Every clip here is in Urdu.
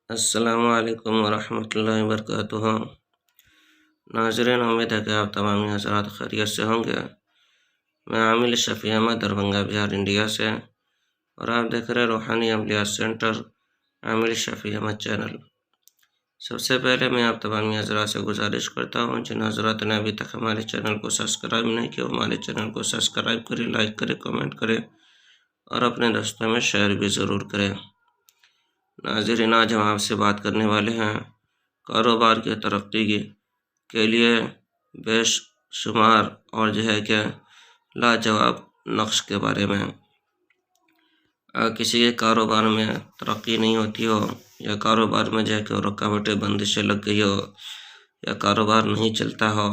السلام علیکم ورحمۃ اللہ وبرکاتہ۔ ناظرین، امید ہے کہ آپ تمام حضرات خیریت سے ہوں گے۔ میں عامل شفیع احمد، دربھنگہ بہار انڈیا سے، اور آپ دیکھ رہے روحانی عملیات سینٹر عامل شفیع احمد چینل۔ سب سے پہلے میں آپ تمام حضرات سے گزارش کرتا ہوں جن حضرات نے ابھی تک ہمارے چینل کو سبسکرائب نہیں کیا، ہمارے چینل کو سبسکرائب کریں، لائک کریں، کمنٹ کریں اور اپنے دوستوں میں شیئر بھی ضرور کریں۔ ناظرین، آج ہم آپ سے بات کرنے والے ہیں کاروبار کی ترقی کے لیے بے شمار اور کہ لاجواب نقش کے بارے میں۔ کسی کے کاروبار میں ترقی نہیں ہوتی ہو، یا کاروبار میں کہ رکاوٹیں بندشیں لگ گئی ہو، یا کاروبار نہیں چلتا ہو،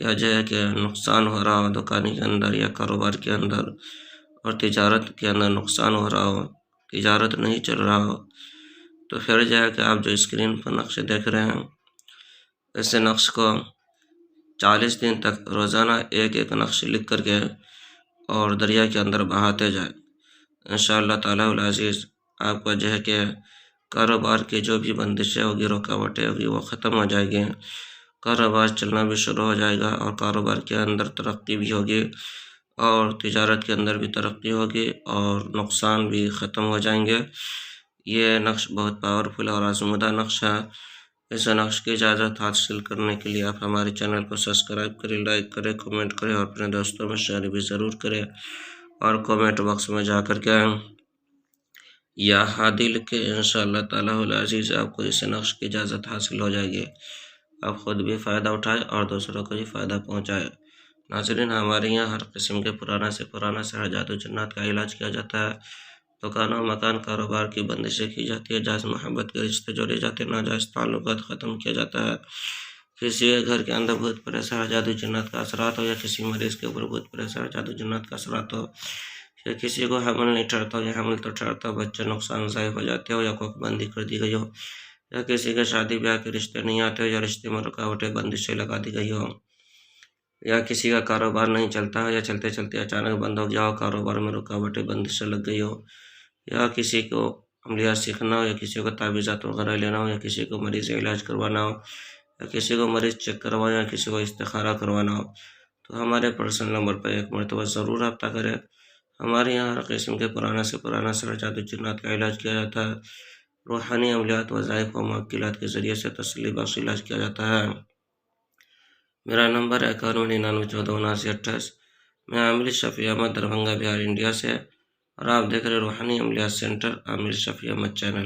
یا کہ نقصان ہو رہا ہو دکانی کے اندر یا کاروبار کے اندر، اور تجارت کے اندر نقصان ہو رہا ہو، تجارت نہیں چل رہا ہو، تو پھر کہ آپ جو اسکرین پر نقش دیکھ رہے ہیں، ایسے نقش کو 40 دن تک روزانہ ایک ایک نقش لکھ کر کے اور دریا کے اندر بہاتے جائیں۔ انشاءاللہ تعالی العزیز آپ کا کہ کاروبار کی جو بھی بندشیں ہوگی، رکاوٹیں ہوگی، وہ ختم ہو جائے گی، کاروبار چلنا بھی شروع ہو جائے گا، اور کاروبار کے اندر ترقی بھی ہوگی، اور تجارت کے اندر بھی ترقی ہوگی، اور نقصان بھی ختم ہو جائیں گے۔ یہ نقش بہت پاورفل اور آزمودہ نقش ہے۔ اس نقش کی اجازت حاصل کرنے کے لیے آپ ہمارے چینل کو سبسکرائب کریں، لائک کریں، کمنٹ کریں، اور اپنے دوستوں میں شیئر بھی ضرور کریں، اور کمنٹ باکس میں جا کر کے یا ہادی لکھیں۔ انشاءاللہ تعالی العزیز آپ کو اس نقش کی اجازت حاصل ہو جائے گی، آپ خود بھی فائدہ اٹھائیں اور دوسروں کو بھی فائدہ پہنچائیں۔ ناظرین، ہمارے یہاں ہر قسم کے پرانا سے پرانا سحر، جادو جنات کا علاج کیا جاتا ہے۔ دکانوں، مکان، کاروبار کی بندشیں کی جاتی ہے، جائز محبت کے رشتے جوڑے جاتے ہیں، ناجائز تعلقات ختم کیا جاتا ہے۔ کسی کے گھر کے اندر بھوت پریت جادو جنات کا اثرات ہو، یا کسی مریض کے اوپر بھوت پریت جادو جنات کا اثرات ہو، یا کسی کو حمل نہیں ٹھہرتا ہو، یا حمل تو ٹھہرتا ہو، بچے نقصان ضائع ہو جاتے ہو، یا کوک بندی کر دی گئی ہو، یا کسی کے شادی بیاہ کے رشتے نہیں آتے ہو، یا رشتے میں رکاوٹیں بندشیں لگا دی گئی ہو، یا کسی کا کاروبار نہیں چلتا ہو، یا چلتے چلتے اچانک بند ہو گیا ہو، کاروبار میں رکاوٹیں بندشیں لگ گئی ہو، یا کسی کو عملیات سیکھنا ہو، یا کسی کو تعویذات وغیرہ لینا ہو، یا کسی کو مریض علاج کروانا ہو، یا کسی کو مریض چیک کروانا، یا کسی کو استخارہ کروانا ہو، تو ہمارے پرسنل نمبر پر ایک مرتبہ ضرور رابطہ کریں۔ ہمارے یہاں ہر قسم کے پرانا سے پرانا سحر، جادو جنات کا علاج کیا جاتا ہے۔ روحانی عملیات، وظائف و موکلات کے ذریعے سے تسلی بخش علاج کیا جاتا ہے۔ میرا نمبر ہے 9199147928۔ میں عامل شفیع احمد، دربھنگہ بہار انڈیا سے، اور آپ دیکھ رہے روحانی عملیات سینٹر عامل شفیع احمد چینل۔